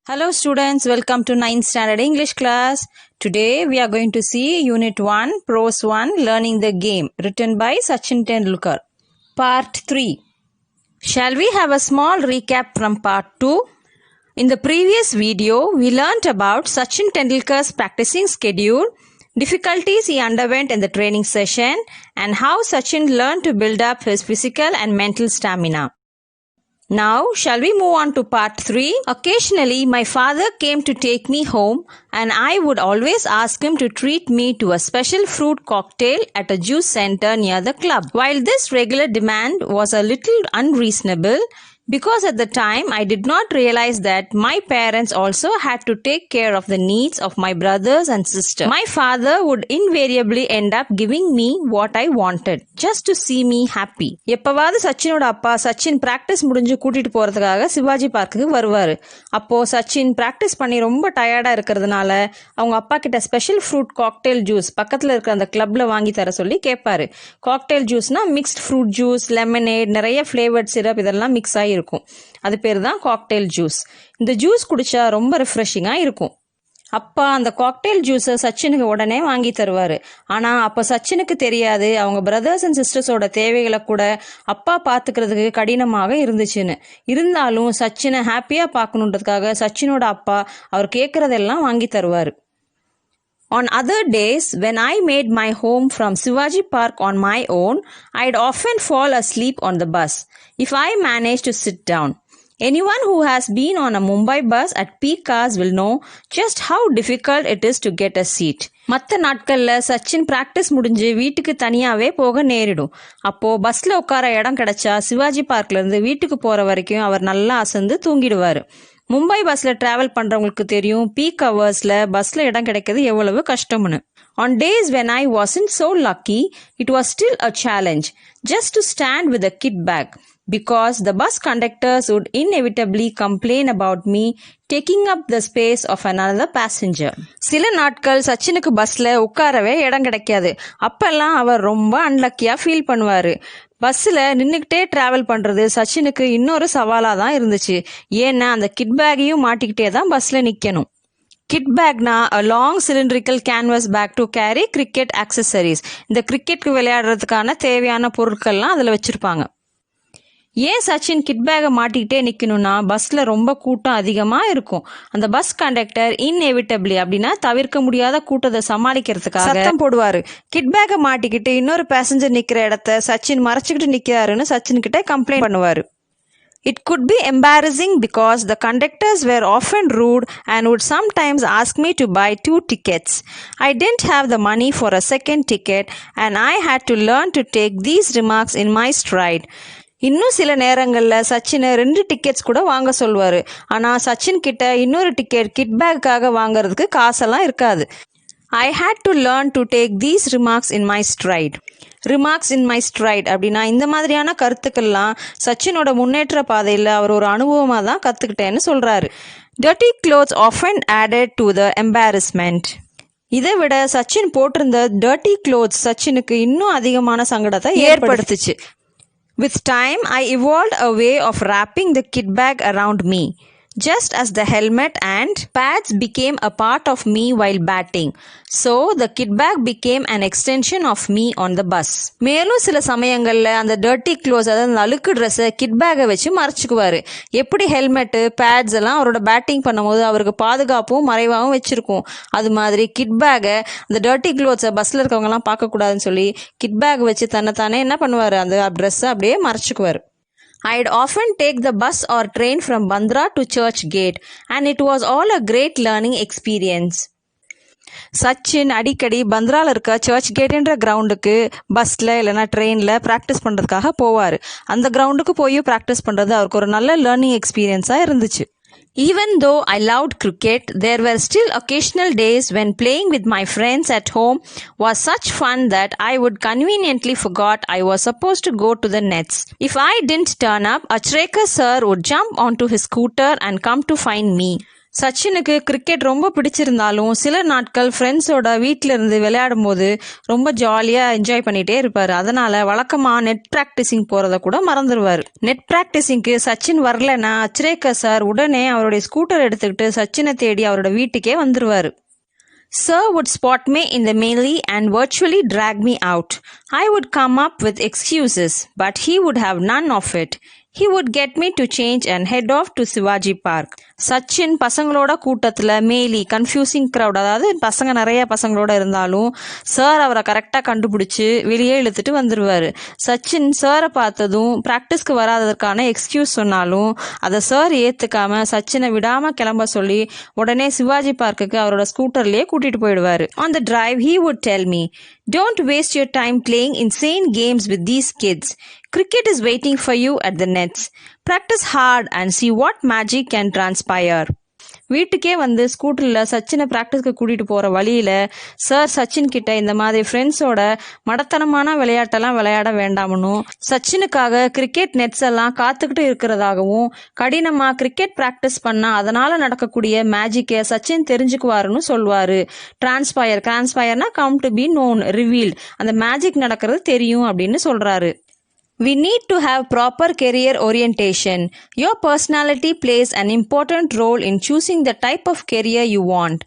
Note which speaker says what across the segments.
Speaker 1: Hello students, welcome to 9th standard English class. Today we are going to see Unit 1, Prose 1, Learning the Game, written by Sachin Tendulkar. Part 3. Shall we have a small recap from Part 2? In the previous video, we learnt about Sachin Tendulkar's practicing schedule, difficulties he underwent in the training session, and how Sachin learned to build up his physical and mental stamina. Now, shall we move on to part 3? Occasionally, my father came to take me home and I would always ask him to treat me to a special fruit cocktail at a juice center near the club. While this regular demand was a little unreasonable, because at the time I did not realize that my parents also had to take care of the needs of my brothers and sisters. My father would invariably end up giving me what I wanted, just to see me happy. எப்பவாவது சச்சினோட அப்பா Sachin practice முடிஞ்சு கூட்டிட்டு போறதுக்காக சிவாஜி பார்க்குக்கு வருவாரு. அப்போ Sachin practice பண்ணி ரொம்ப டயர்டா இருக்கிறதுனால அவங்க அப்பா கிட்ட ஸ்பெஷல் ஃப்ரூட் காக்டெயில் ஜூஸ் பக்கத்துல இருக்கிற அந்த கிளப்ல வாங்கி தர சொல்லி கேட்பாரு. காக்டெயில் ஜூஸ்னா மிக்ஸ்ட் ஃப்ரூட் ஜூஸ், லெமனேட், நிறைய ஃபிளேவர்ட் சிரப் இதெல்லாம் மிக்ஸ் ஆகி இருக்கும். அது பேர் தான் காக்டெயில் ஜூஸ். இந்த ஜூஸ் குடிச்சா ரொம்ப ரிஃப்ரெஷிங்கா இருக்கும். அப்பா அந்த காக்டெயில் ஜூஸை சச்சினுக்கு உடனே வாங்கி தருவாரு. ஆனா அப்ப சச்சினுக்கு தெரியாது அவங்க பிரதர்ஸ் அண்ட் சிஸ்டர்ஸோட தேவைகளை கூட அப்பா பாத்துக்கிறதுக்கு கடினமாக இருந்துச்சுன்னு. இருந்தாலும் சச்சினை ஹாப்பியா பார்க்கணுன்றதுக்காக சச்சினோட அப்பா அவர் கேட்கறதெல்லாம் வாங்கி தருவாரு. On other days, when I made my home from Shivaji Park on my own, I'd often fall asleep on the bus if I managed to sit down. Anyone who has been on a Mumbai bus at peak hours will know just how difficult it is to get a seat. மற்ற நாட்கள்ல Sachin practice முடிஞ்சு வீட்டுக்கு தனியாவே போக நேரிடும். அப்போ பஸ்ல உட்கார இடம் கிடைச்சா சிவாஜி பார்க்ல இருந்து வீட்டுக்கு போற வரைக்கும் அவர் நல்லா அசந்து தூங்கிடுவாரு. மும்பை பஸ்ல டிராவல் பண்றவங்களுக்கு தெரியும் பீக் ஹவர்ஸ்ல பஸ்ல இடம் கிடைக்கிறது எவ்வளவு கஷ்டம்னு. On days when I wasn't so lucky, it was still a challenge just to stand with a kit bag because the bus conductors would inevitably complain about me taking up the space of another passenger. சில நாட்கள் சச்சினுக்கு பஸ்ல உட்காரவே இடம் கிடைக்காது. அப்பெல்லாம் அவர் ரொம்ப அன்லக்கியா feel பண்ணுவாரு. பஸ்ஸில் நின்றுக்கிட்டே ட்ராவல் பண்ணுறது சச்சினுக்கு இன்னொரு சவாலாக தான் இருந்துச்சு. ஏன்னா அந்த கிட் பேக்கையும் மாட்டிக்கிட்டே தான் பஸ்ஸில் நிற்கணும். கிட் பேக்னா a long cylindrical canvas bag to carry cricket accessories. இந்த கிரிக்கெட்க்கு விளையாடுறதுக்கான தேவையான பொருட்கள்லாம் அதில் வச்சுருப்பாங்க. ஏன் சச்சின் கிட் பேக்கை மாட்டிக்கிட்டே நிற்கணும்னா பஸ்ஸில் ரொம்ப கூட்டம் அதிகமாக இருக்கும். அந்த பஸ் கண்டக்டர் இன்எவிட்டபிளி அப்படின்னா தவிர்க்க முடியாத கூட்டத்தை சமாளிக்கிறதுக்காக சத்தம் போடுவார். கிட் பேக்கை மாட்டிக்கிட்டு இன்னொரு பேசஞ்சர் நிற்கிற இடத்த சச்சின் மறைச்சிக்கிட்டு நிற்கிறாருன்னு சச்சின் கிட்ட கம்ப்ளைண்ட் பண்ணுவார். It could be embarrassing because the conductors were often rude and would sometimes ask me to buy 2 tickets. I didn't have the money for a second ticket and I had to learn to take these remarks in my stride. இன்னும் சில நேரங்களில் சச்சினை 2 tickets கூட வாங்க சொல்வார். ஆனால் சச்சின் கிட்ட இன்னொரு ticket kit பேக்குக்காக வாங்குறதுக்கு காசெல்லாம் இருக்காது. I had to learn to take these remarks in my stride. Remarks in my straight அப்படின்னா இந்த மாதிரியான கருத்துக்கள்லாம் சச்சினோட முன்னேற்ற பாதையில் அவர் ஒரு அனுபவமாக தான் கற்றுக்கிட்டேன்னு சொல்கிறாரு. Dirty clothes often added to the embarrassment. இதை விட சச்சின் போட்டிருந்த டர்ட்டி க்ளோத்ஸ் சச்சினுக்கு இன்னும் அதிகமான சங்கடத்தை ஏற்படுத்துச்சு. With time, I evolved a way of wrapping the kit bag around me. Just as the helmet and pads became a part of me while batting, so the kit bag became an extension of me on the bus. மேலும் சில சமயங்களில் அந்த dirty close அதாவது அழுக்கு ட்ரெஸ்ஸை kit பேக்கை வச்சு மறைச்சிக்குவார். எப்படி ஹெல்மெட்டு பேட்ஸ் எல்லாம் அவரோட பேட்டிங் பண்ணும்போது அவருக்கு பாதுகாப்பும் மறைவாகவும் வச்சுருக்கும், அது மாதிரி கிட் பேக்கை அந்த டர்ட்டி க்ளோத்ஸை பஸ்ஸில் இருக்கவங்கலாம் பார்க்கக்கூடாதுன்னு சொல்லி கிட் பேக் வச்சு தன்னைத்தானே என்ன பண்ணுவார், அந்த ட்ரெஸ்ஸை அப்படியே மறைச்சிக்குவார். I'd often take the bus or train from Bandra to Church Gate and it was all a great learning experience. Sachin அடிக்கடி பந்த்ராவில் இருக்க சர்ச் கேட்ன்ற கிரவுண்டுக்கு பஸ்ஸில் இல்லைனா ட்ரெயினில் ப்ராக்டிஸ் பண்ணுறதுக்காக போவார். அந்த கிரவுண்டுக்கு போய் ப்ராக்டிஸ் பண்ணுறது அவருக்கு ஒரு நல்ல லேர்னிங் எக்ஸ்பீரியன்ஸாக இருந்துச்சு. Even though I loved cricket, there were still occasional days when playing with my friends at home was such fun that I would conveniently forgot I was supposed to go to the nets. If I didn't turn up, Achrekar sir would jump onto his scooter and come to find me. சச்சினுக்கு cricket ரொம்ப பிடிச்சிருந்தாலும் சில நாட்கள் ஃப்ரெண்ட்ஸோட வீட்டில் இருந்து விளையாடும் போது ரொம்ப ஜாலியாக என்ஜாய் பண்ணிகிட்டே இருப்பார். அதனால் வழக்கமாக நெட் ப்ராக்டிஸிங் போகிறத கூட மறந்துடுவார். நெட் ப்ராக்டிஸிங்க்கு சச்சின் வரலன்னா அச்ரேக்கர் சார் உடனே அவருடைய ஸ்கூட்டர் எடுத்துக்கிட்டு சச்சினை தேடி அவரோட வீட்டுக்கே வந்துடுவார். Sir would spot me in the melee and virtually drag me out. I would come up with excuses, but he would have none of it. He would get me to change and head off to Shivaji Park. Sachin பசங்களோட கூட்டத்தில் மேலி confusing crowd, அதாவது பசங்க நிறைய பசங்களோட இருந்தாலும் sir அவரை கரெக்டாக கண்டுபிடிச்சி வெளியே இழுத்துட்டு வந்துடுவார். சச்சின் சாரை பார்த்ததும் ப்ராக்டிஸ்க்கு வராததற்கான எக்ஸ்கியூஸ் சொன்னாலும் அதை சார் ஏற்றுக்காம சச்சினை விடாமல் கிளம்ப சொல்லி உடனே சிவாஜி பார்க்குக்கு அவரோட ஸ்கூட்டர்லேயே கூட்டிகிட்டு போயிடுவார். On the drive he would tell me, "Don't waste your time playing insane games with these kids. Cricket is waiting for you at the nets. Practice hard and see what magic can transpire." வீட்டுக்கே வந்து ஸ்கூட்டரில் சச்சினை ப்ராக்டிஸ்க்கு கூட்டிகிட்டு போகிற வழியில் sir Sachin கிட்ட இந்த மாதிரி ஃப்ரெண்ட்ஸோட மடத்தனமான விளையாட்டெல்லாம் விளையாட வேண்டாமனும், சச்சினுக்காக கிரிக்கெட் நெட்ஸ் எல்லாம் காத்துக்கிட்டு இருக்கிறதாகவும், கடினமாக கிரிக்கெட் ப்ராக்டிஸ் பண்ணால் அதனால் நடக்கக்கூடிய மேஜிக்கை சச்சின் தெரிஞ்சுக்குவாருன்னு சொல்லுவார். டிரான்ஸ்பயர்னா come to be known, revealed, அந்த மேஜிக் நடக்கிறது தெரியும் அப்படின்னு சொல்கிறாரு. We need to have proper career orientation. Your personality plays an important role in choosing the type of career you want.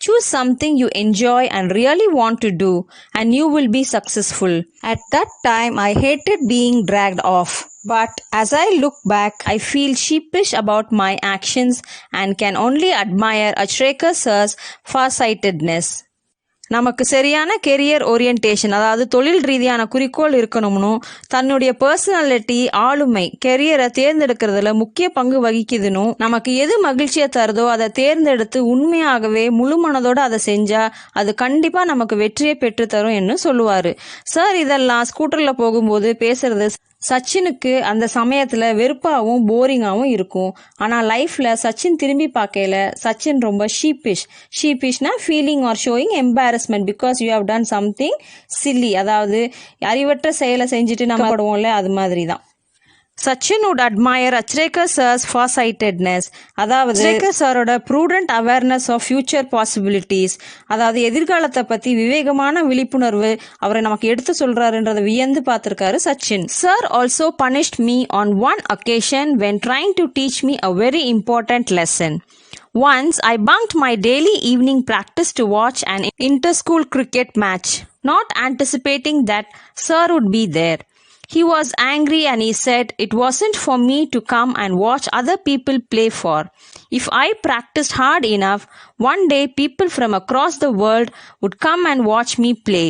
Speaker 1: Choose something you enjoy and really want to do, and you will be successful. At that time, I hated being dragged off. But as I look back, I feel sheepish about my actions and can only admire Achrekar sir's farsightedness. நமக்கு சரியான career orientation, அதாவது தொழில் ரீதியான குறிக்கோள் இருக்கணும்னு, தன்னுடைய personality ஆளுமை கெரியரை தேர்ந்தெடுக்கிறதுல முக்கிய பங்கு வகிக்குதுன்னு, நமக்கு எது மகிழ்ச்சியை தருதோ அதை தேர்ந்தெடுத்து உண்மையாகவே முழு மனதோடு அதை செஞ்சா அது கண்டிப்பாக நமக்கு வெற்றியை பெற்றுத்தரும் என்று சொல்லுவார். சார் இதெல்லாம் ஸ்கூட்டரில் போகும்போது பேசுறது சச்சினுக்கு அந்த சமயத்தில் வெறுப்பாகவும் போரிங்காகவும் இருக்கும். ஆனால் லைஃப்பில் சச்சின் திரும்பி பார்க்கையில் சச்சின் ரொம்ப ஷீப்பிஷ்னா feeling or showing embarrassment because you have done something silly, அதாவது அறிவற்ற செயலை செஞ்சுட்டு நம்ம படுவோம்ல, அது மாதிரி தான். Sachin would admire Achrekar sir's farsightedness, அதாவது Achrekar சாரோட prudent awareness of future possibilities, அதாவது எதிர்காலத்தை பற்றி விவேகமான விழிப்புணர்வு அவரை நமக்கு எடுத்து சொல்றாருன்றதை வியந்து பார்த்திருக்காரு Sachin. Sir also punished me on one occasion when trying to teach me a very important lesson. Once I bunked my daily evening practice to watch an inter-school cricket match, not anticipating that Sir would be there. He was angry and he said it wasn't for me to come and watch other people play for. If I practiced hard enough, one day people from across the world would come and watch me play.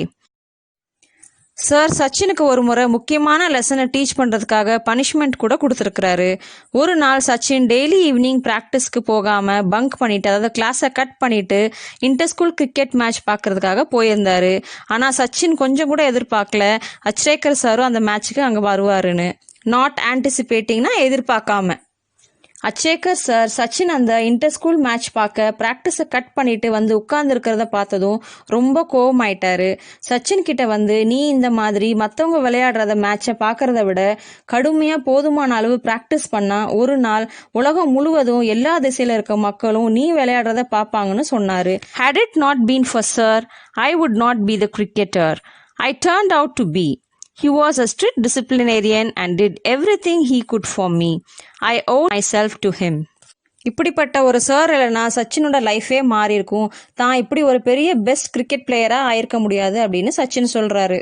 Speaker 1: Sir சச்சினுக்கு ஒரு முறை முக்கியமான லெசனை teach பண்ணுறதுக்காக punishment கூட கொடுத்துருக்குறாரு. ஒரு நாள் Sachin daily evening ப்ராக்டிஸ்க்கு போகாமல் பங்க் பண்ணிவிட்டு, அதாவது கிளாஸை கட் பண்ணிவிட்டு இன்டர் ஸ்கூல் கிரிக்கெட் மேட்ச் பார்க்குறதுக்காக போயிருந்தார். ஆனால் சச்சின் கொஞ்சம் கூட எதிர்பார்க்கல அச்ரேக்கர் சாரும் அந்த மேட்ச்சுக்கு அங்கே வருவாருன்னு. நாட் ஆன்டிசிபேட்டிங்னா எதிர்பார்க்காம. அச்சேக்கர் சார் சச்சின் அந்த இன்டர் ஸ்கூல் மேட்ச் பார்க்க ப்ராக்டிஸை கட் பண்ணிட்டு வந்து உட்கார்ந்துருக்கிறத பார்த்ததும் ரொம்ப கோவமாயிட்டாரு. சச்சின் கிட்ட வந்து, நீ இந்த மாதிரி மற்றவங்க விளையாடுறத மேட்சை பார்க்கறத விட கடுமையாக போதுமான அளவு ப்ராக்டிஸ் பண்ணால் ஒரு நாள் உலகம் முழுவதும் எல்லா திசையில் இருக்க மக்களும் நீ விளையாடுறத பார்ப்பாங்கன்னு சொன்னார். Had it not been for Sir, I would not be the cricketer I turned out to be. He was a strict disciplinarian and did everything he could for me. I owe myself to him. இப்படிப்பட்ட ஒரு sir இல்லைனா சச்சினோட லைஃபே மாறி இருக்கும். தான் இப்படி ஒரு பெரிய பெஸ்ட் கிரிக்கெட் பிளேயராக ஆயிருக்க முடியாது அப்படின்னு சச்சின் சொல்கிறாரு.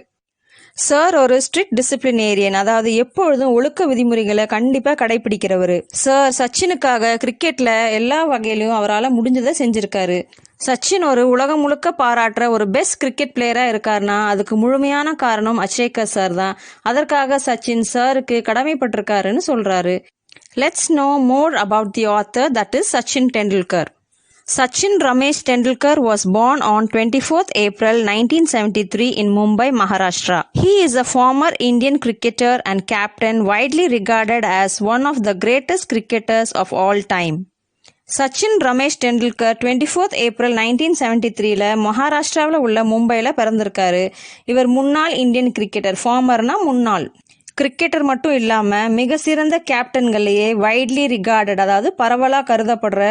Speaker 1: சார் ஒரு ஸ்ட்ரிக்ட் டிசிப்ளினேரியன், அதாவது எப்பொழுதும் ஒழுக்க விதிமுறைகளை கண்டிப்பாக கடைபிடிக்கிறவர். சார் சச்சினுக்காக கிரிக்கெட்டில் எல்லா வகையிலும் அவரால் முடிஞ்சதை செஞ்சுருக்காரு. சச்சின் ஒரு உலகம் முழுக்க பாராட்டுற ஒரு பெஸ்ட் கிரிக்கெட் பிளேயராக இருக்காருன்னா அதுக்கு முழுமையான காரணம் அச்ரேக்கர் சார் தான். அதற்காக சச்சின் சாருக்கு கடமைப்பட்டிருக்காருன்னு சொல்கிறாரு. Let's know more about the author, that is Sachin Tendulkar. Sachin Ramesh Tendulkar was born on 24th April 1973 in Mumbai, Maharashtra. He is a former Indian cricketer and captain widely regarded as one of the greatest cricketers of all time. Sachin Ramesh Tendulkar 24th April 1973 மகாராஷ்டிராவில் உள்ள மும்பையில் பிறந்திருக்காரு. இவர் முன்னாள் Indian cricketer, ஃபார்மர்னா முன்னாள். Cricketer மட்டும் இல்லாமல் மிக சிறந்த கேப்டன்களையே வைட்லி ரிகார்டட், அதாவது பரவலாக கருதப்படுற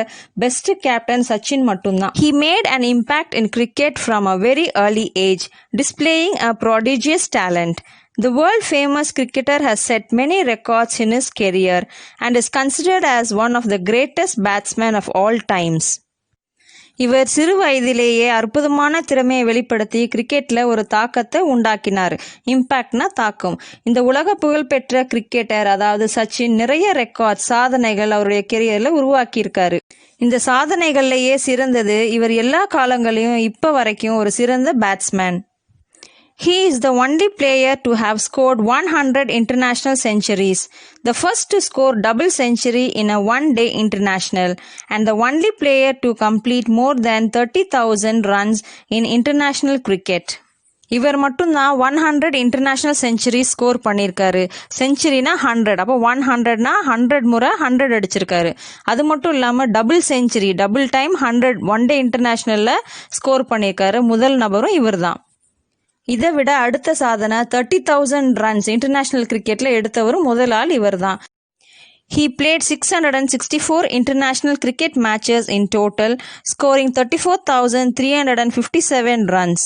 Speaker 1: பெஸ்ட் கேப்டன் சச்சின் மட்டும்தான். He made an impact in cricket from a very early age, displaying a prodigious talent. The world-famous cricketer has set many records in his career and is considered as one of the greatest batsmen of all times. இவர் சிறு வயதிலேயே அற்புதமான திறமையை வெளிப்படுத்தி கிரிக்கெட்டில் ஒரு தாக்கத்தை உண்டாக்கினார். இம்பேக்ட்னா தாக்கம். இந்த உலக புகழ்பெற்ற கிரிக்கெட்டர் அதாவது சச்சின் நிறைய ரெக்கார்ட் சாதனைகள் அவருடைய கெரியரில் உருவாக்கியிருக்காரு. இந்த சாதனைகள்லேயே சிறந்தது இவர் எல்லா காலங்களையும் இப்போ வரைக்கும் ஒரு சிறந்த batsman. He is the only player to have scored 100 international centuries, the first to score double century in a one-day international, and the only player to complete more than 30,000 runs in international cricket. இவர் மட்டும்தான் 100 international century score பண்ணியிருக்காரு. செஞ்சுரினா 100, அப்போ 100னா 100 முறை 100 அடிச்சிருக்காரு. அது மட்டும் இல்லாமல் double century, double time 100 one day இன்டர்நேஷ்னலில் ஸ்கோர் பண்ணியிருக்காரு. முதல் நபரும் இவர் தான். இதை விட அடுத்த சாதனை 30,000 ரன்ஸ் இன்டர்நேஷ்னல் கிரிக்கெட்டில் எடுத்தவரும் முதல் ஆள் இவர் தான். He played 664 international cricket matches in total, scoring 34,357 runs.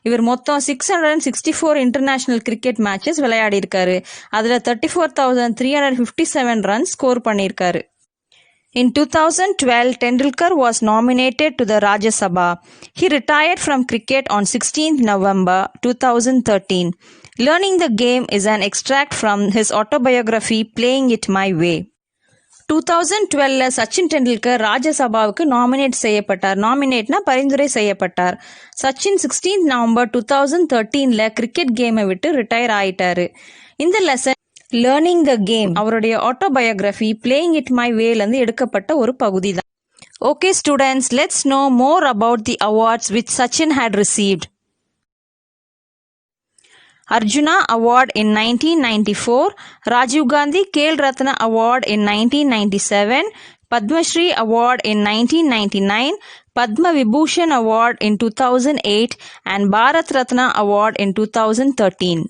Speaker 1: இவர் மொத்தம் 664 இன்டர்நேஷ்னல் கிரிக்கெட் மேட்சஸ் விளையாடி இருக்காரு. அதில் 34,357 ரன்ஸ் ஸ்கோர் பண்ணியிருக்காரு. In 2012, Tendulkar was nominated to the Rajya Sabha. He retired from cricket on 16th November 2013. Learning the game is an extract from his autobiography, Playing It My Way. 2012 Sachin Tendulkar ராஜ்யசபாவுக்கு nominate செய்யப்பட்டார். நாமினேட்னா பரிந்துரை செய்யப்பட்டார். Sachin 16th November 2013 cricket கேமை விட்டு retire ஆயிட்டாரு. இந்த lesson learning the game அவருடைய ஆட்டோபயோகிராஃபி பிளேயிங் இட் மை வேலேருந்து எடுக்கப்பட்ட ஒரு பகுதி தான். Okay students, let's know more about the awards which Sachin had received. Arjuna Award in 1994, Rajiv Gandhi Khel Ratna Award in 1997, Padma Shri Award in 1999, Padma Vibhushan Award in 2008 and Bharat Ratna Award in 2013.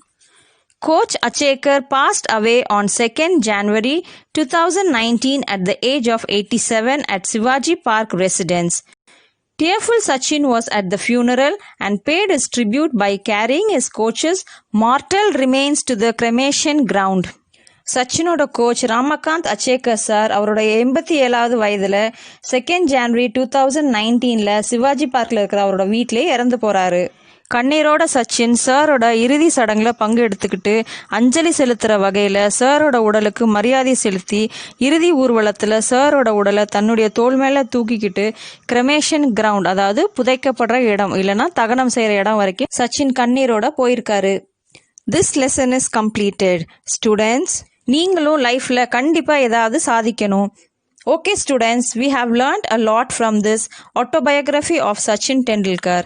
Speaker 1: Coach Achekar passed away on 2nd January 2019 at the age of 87 at Shivaji Park residence. Tearful Sachin was at the funeral and paid his tribute by carrying his coach's mortal remains to the cremation ground. சச்சினோட coach Ramakant Achrekar sir அவரோட 87வது வயதில் 2nd January 2019 Sivaji பார்க்கில் இருக்கிற அவரோட வீட்டிலே இறந்து போகிறாரு. கண்ணீரோட சச்சின் சாரோட இறுதி சடங்கில் பங்கு எடுத்துக்கிட்டு அஞ்சலி செலுத்துகிற வகையில் சாரோட உடலுக்கு மரியாதை செலுத்தி இறுதி ஊர்வலத்தில் சாரோட உடலை தன்னுடைய தோள் மேலே தூக்கிக்கிட்டு கிரமேஷன் கிரவுண்ட், அதாவது புதைக்கப்படுற இடம் இல்லைன்னா தகனம் செய்கிற இடம் வரைக்கும் சச்சின் கண்ணீரோட போயிருக்காரு. This lesson is completed. Students, நீங்களும் லைஃப்பில் கண்டிப்பாக ஏதாவது சாதிக்கணும். Okay students, we have learned a lot from this autobiography of Sachin Tendulkar.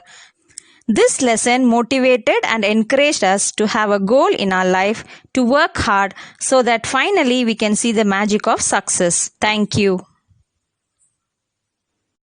Speaker 1: This lesson motivated and encouraged us to have a goal in our life, to work hard so that finally we can see the magic of success. Thank you.